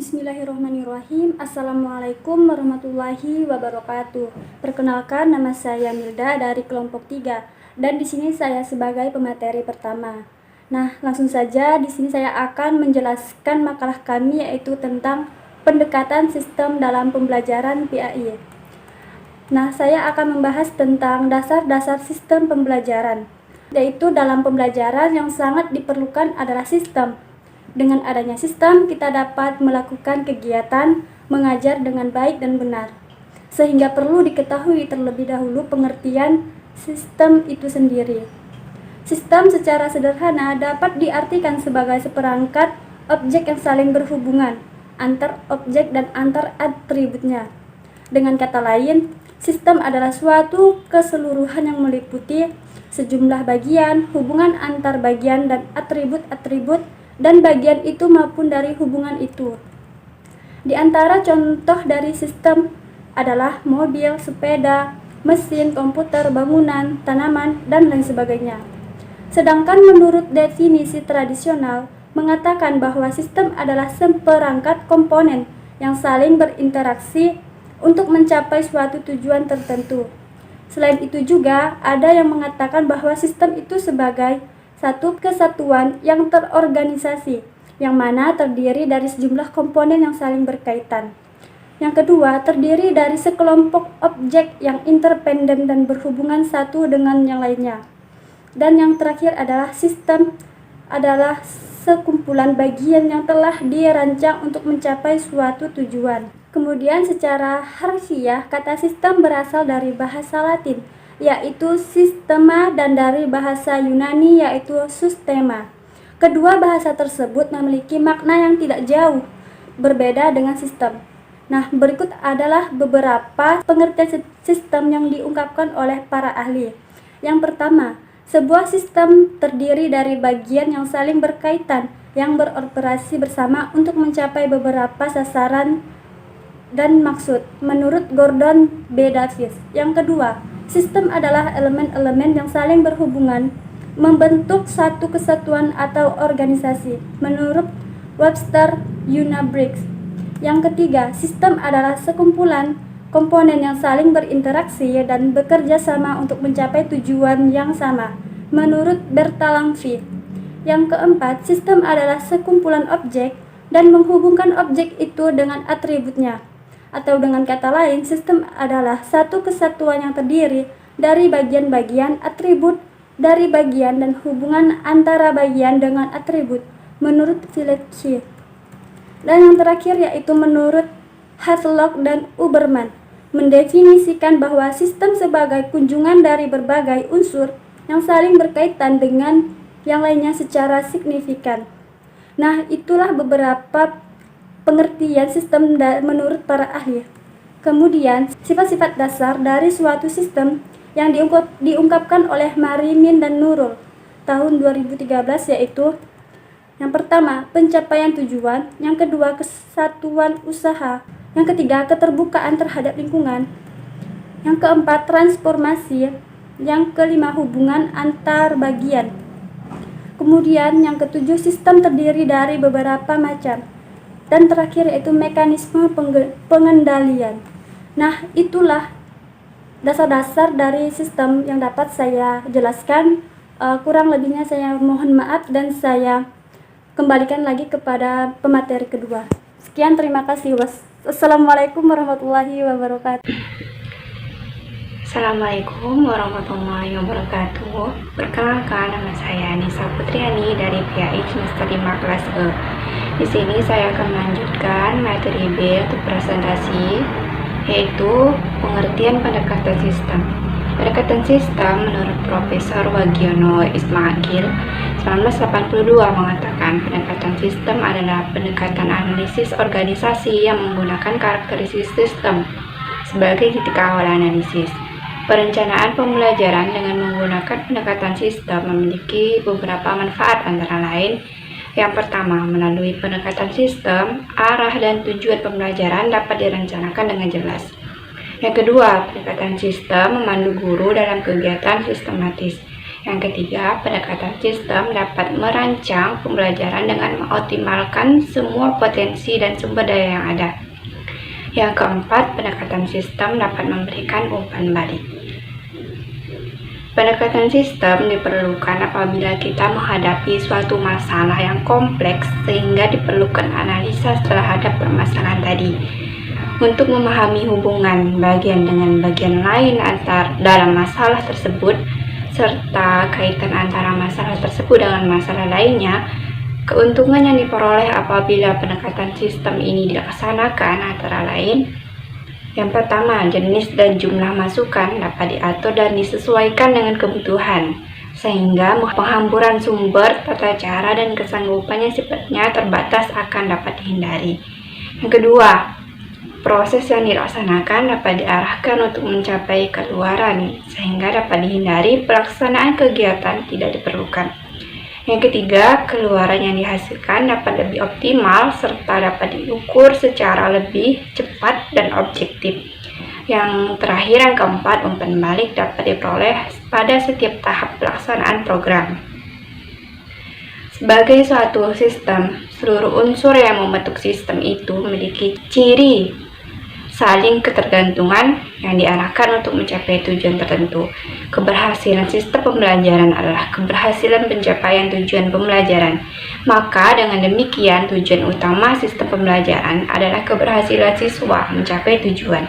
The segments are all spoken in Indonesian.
Bismillahirrahmanirrahim. Assalamualaikum warahmatullahi wabarakatuh. Perkenalkan, nama saya Milda dari kelompok 3 dan di sini saya sebagai pemateri pertama. Nah, langsung saja di sini saya akan menjelaskan makalah kami yaitu tentang pendekatan sistem dalam pembelajaran PAI. Nah, saya akan membahas tentang dasar-dasar sistem pembelajaran, yaitu dalam pembelajaran yang sangat diperlukan adalah sistem. Dengan adanya sistem, kita dapat melakukan kegiatan mengajar dengan baik dan benar. Sehingga perlu diketahui terlebih dahulu pengertian sistem itu sendiri. Sistem secara sederhana dapat diartikan sebagai seperangkat objek yang saling berhubungan antar objek dan antar atributnya. Dengan kata lain, sistem adalah suatu keseluruhan yang meliputi sejumlah bagian, hubungan antar bagian dan atribut-atribut dan bagian itu maupun dari hubungan itu. Di antara contoh dari sistem adalah mobil, sepeda, mesin, komputer, bangunan, tanaman, dan lain sebagainya. Sedangkan menurut definisi tradisional mengatakan bahwa sistem adalah seperangkat komponen yang saling berinteraksi untuk mencapai suatu tujuan tertentu. Selain itu juga ada yang mengatakan bahwa sistem itu sebagai satu kesatuan yang terorganisasi, yang mana terdiri dari sejumlah komponen yang saling berkaitan. Yang kedua, terdiri dari sekelompok objek yang independen dan berhubungan satu dengan yang lainnya. Dan yang terakhir adalah sistem adalah sekumpulan bagian yang telah dirancang untuk mencapai suatu tujuan. Kemudian secara harfiah, kata sistem berasal dari bahasa Latin, yaitu sistema, dan dari bahasa Yunani yaitu sustema. Kedua bahasa tersebut memiliki makna yang tidak jauh berbeda dengan sistem. Nah, berikut adalah beberapa pengertian sistem yang diungkapkan oleh para ahli. Yang pertama, sebuah sistem terdiri dari bagian yang saling berkaitan yang beroperasi bersama untuk mencapai beberapa sasaran dan maksud, menurut Gordon B. Davis. Yang kedua, sistem adalah elemen-elemen yang saling berhubungan membentuk satu kesatuan atau organisasi, menurut Webster Unabridged. Yang ketiga, sistem adalah sekumpulan komponen yang saling berinteraksi dan bekerja sama untuk mencapai tujuan yang sama, menurut Bertalanffy. Yang keempat, sistem adalah sekumpulan objek dan menghubungkan objek itu dengan atributnya. Atau dengan kata lain, sistem adalah satu kesatuan yang terdiri dari bagian-bagian atribut dari bagian dan hubungan antara bagian dengan atribut, menurut Villetkey. Dan yang terakhir yaitu menurut Havelock dan Uberman, mendefinisikan bahwa sistem sebagai kunjungan dari berbagai unsur yang saling berkaitan dengan yang lainnya secara signifikan. Nah, itulah beberapa pengertian sistem menurut para ahli. Kemudian, sifat-sifat dasar dari suatu sistem yang diungkapkan oleh Marimin dan Nurul tahun 2013 yaitu: yang pertama, pencapaian tujuan; yang kedua, kesatuan usaha; yang ketiga, keterbukaan terhadap lingkungan; yang keempat, transformasi; yang kelima, hubungan antar bagian. Kemudian yang ketujuh, sistem terdiri dari beberapa macam. Dan terakhir yaitu mekanisme pengendalian. Nah, itulah dasar-dasar dari sistem yang dapat saya jelaskan. Kurang lebihnya saya mohon maaf dan saya kembalikan lagi kepada pemateri kedua. Sekian, terima kasih. Wassalamualaikum warahmatullahi wabarakatuh. Assalamualaikum warahmatullahi wabarakatuh. Perkenalkan, nama saya Nisa Putriani dari PAI semester 5 kelas E. Di sini saya akan melanjutkan materi B untuk presentasi, yaitu pengertian pendekatan sistem. Pendekatan sistem menurut Profesor Wagiono Ismail 1982 mengatakan pendekatan sistem adalah pendekatan analisis organisasi yang menggunakan karakteristik sistem sebagai titik awal analisis. Perencanaan pembelajaran dengan menggunakan pendekatan sistem memiliki beberapa manfaat, antara lain: yang pertama, melalui pendekatan sistem, arah dan tujuan pembelajaran dapat direncanakan dengan jelas. Yang kedua, pendekatan sistem memandu guru dalam kegiatan sistematis. Yang ketiga, pendekatan sistem dapat merancang pembelajaran dengan mengoptimalkan semua potensi dan sumber daya yang ada. Yang keempat, pendekatan sistem dapat memberikan umpan balik. Pendekatan sistem diperlukan apabila kita menghadapi suatu masalah yang kompleks sehingga diperlukan analisa terhadap permasalahan tadi untuk memahami hubungan bagian dengan bagian lain dalam masalah tersebut serta kaitan antara masalah tersebut dengan masalah lainnya. Keuntungan yang diperoleh apabila pendekatan sistem ini dilaksanakan antara lain: yang pertama, jenis dan jumlah masukan dapat diatur dan disesuaikan dengan kebutuhan, sehingga penghamburan sumber, tata cara, dan kesanggupan yang sifatnya terbatas akan dapat dihindari. Yang kedua, proses yang dilaksanakan dapat diarahkan untuk mencapai keluaran, sehingga dapat dihindari pelaksanaan kegiatan tidak diperlukan. Yang ketiga, keluaran yang dihasilkan dapat lebih optimal serta dapat diukur secara lebih cepat dan objektif. Yang terakhir, yang keempat, umpan balik dapat diperoleh pada setiap tahap pelaksanaan program. Sebagai suatu sistem, seluruh unsur yang membentuk sistem itu memiliki ciri saling ketergantungan yang diarahkan untuk mencapai tujuan tertentu. Keberhasilan sistem pembelajaran adalah keberhasilan pencapaian tujuan pembelajaran. Maka dengan demikian, tujuan utama sistem pembelajaran adalah keberhasilan siswa mencapai tujuan.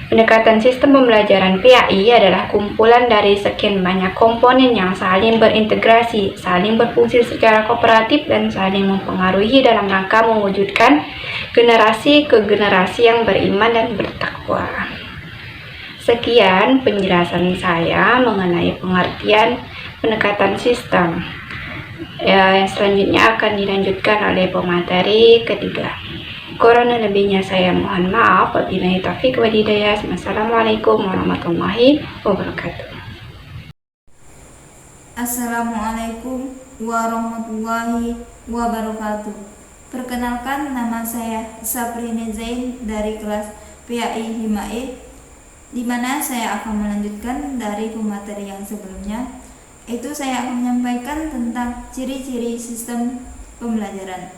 Pendekatan sistem pembelajaran PAI adalah kumpulan dari sekian banyak komponen yang saling berintegrasi, saling berfungsi secara kooperatif, dan saling mempengaruhi dalam rangka mewujudkan generasi ke generasi yang beriman dan bertakwa. Sekian penjelasan saya mengenai pengertian pendekatan sistem. Yang selanjutnya akan dilanjutkan oleh pemateri ketiga. Kurang lebihnya saya mohon maaf. Wabillahi taufiq wal hidayah. Wassalamualaikum warahmatullahi wabarakatuh. Assalamualaikum warahmatullahi wabarakatuh. Perkenalkan, nama saya Saprini Zain dari kelas PAI Himae, di mana saya akan melanjutkan dari pemateri yang sebelumnya, yaitu saya akan menyampaikan tentang ciri-ciri sistem pembelajaran.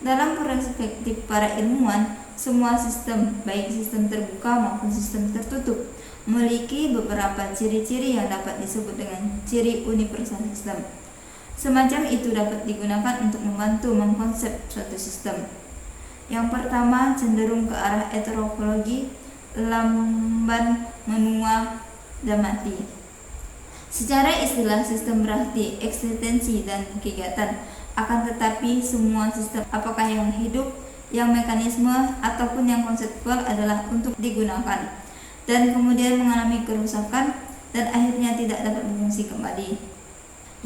Dalam perspektif para ilmuwan, semua sistem, baik sistem terbuka maupun sistem tertutup, memiliki beberapa ciri-ciri yang dapat disebut dengan ciri universal sistem. Semacam itu dapat digunakan untuk membantu mengkonsep suatu sistem. Yang pertama, cenderung ke arah heterologi, lamban, menua, dan mati. Secara istilah, sistem berarti eksistensi dan kegiatan. Akan tetapi semua sistem, apakah yang hidup, yang mekanisme, ataupun yang konseptual, adalah untuk digunakan dan kemudian mengalami kerusakan dan akhirnya tidak dapat berfungsi kembali.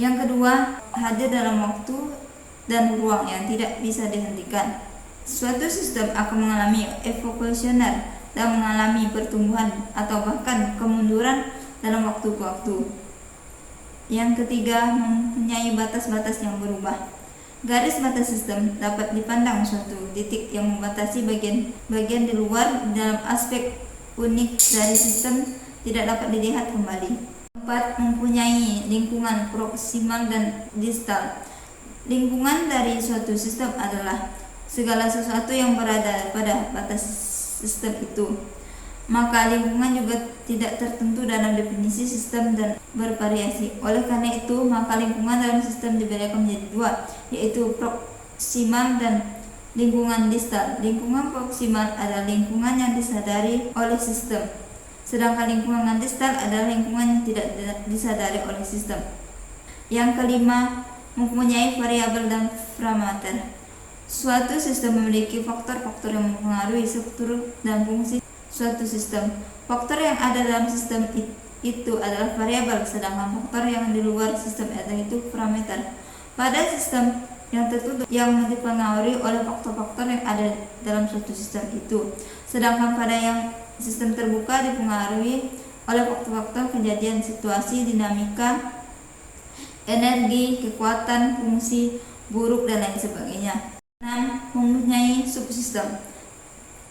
Yang kedua, hadir dalam waktu dan ruang yang tidak bisa dihentikan. Suatu sistem akan mengalami evolusioner dan mengalami pertumbuhan atau bahkan kemunduran dalam waktu ke waktu. Yang ketiga, mempunyai batas-batas yang berubah. Garis batas sistem dapat dipandang suatu titik yang membatasi bagian di luar dalam aspek unik dari sistem tidak dapat dilihat kembali. 4. Mempunyai lingkungan proksimal dan distal. Lingkungan dari suatu sistem adalah segala sesuatu yang berada pada batas sistem itu. Maka lingkungan juga tidak tertentu dalam definisi sistem dan bervariasi. Oleh karena itu, maka lingkungan dalam sistem dibedakan menjadi dua, yaitu proksimal dan lingkungan distal. Lingkungan proksimal adalah lingkungan yang disadari oleh sistem, sedangkan lingkungan distal adalah lingkungan yang tidak disadari oleh sistem. Yang kelima, mempunyai variabel dan parameter. Suatu sistem memiliki faktor-faktor yang mempengaruhi struktur dan fungsi suatu sistem. Faktor yang ada dalam sistem itu adalah variabel, sedangkan faktor yang di luar sistem itu parameter. Pada sistem yang tertutup yang dipengaruhi oleh faktor-faktor yang ada dalam suatu sistem itu, sedangkan pada yang sistem terbuka dipengaruhi oleh faktor-faktor kejadian, situasi, dinamika, energi, kekuatan, fungsi, buruk, dan lain sebagainya. 6. Mempunyai subsistem.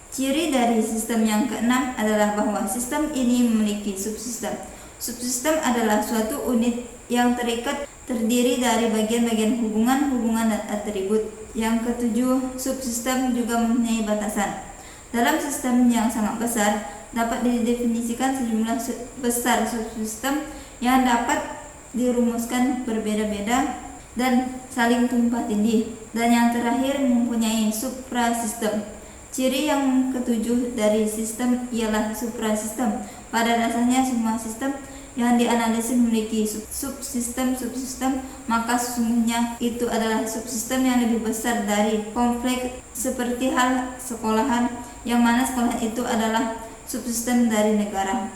Ciri dari sistem yang keenam adalah bahwa sistem ini memiliki subsistem. Subsistem adalah suatu unit yang terikat terdiri dari bagian-bagian hubungan dan atribut. Yang ketujuh, subsistem juga mempunyai batasan. Dalam sistem yang sangat besar, dapat didefinisikan sejumlah besar subsistem yang dapat dirumuskan berbeda-beda dan saling tumpang tindih. Dan yang terakhir, mempunyai suprasistem. Ciri yang ketujuh dari sistem ialah suprasistem. Pada dasarnya semua sistem yang dianalisis memiliki subsistem, maka sesungguhnya itu adalah subsistem yang lebih besar dari kompleks, seperti hal sekolahan, yang mana sekolah itu adalah subsistem dari negara.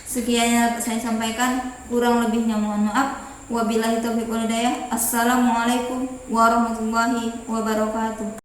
Sekian yang dapat saya sampaikan, kurang lebihnya mohon maaf. Wabillahi taufiq wal hidayah. Assalamualaikum warahmatullahi wabarakatuh.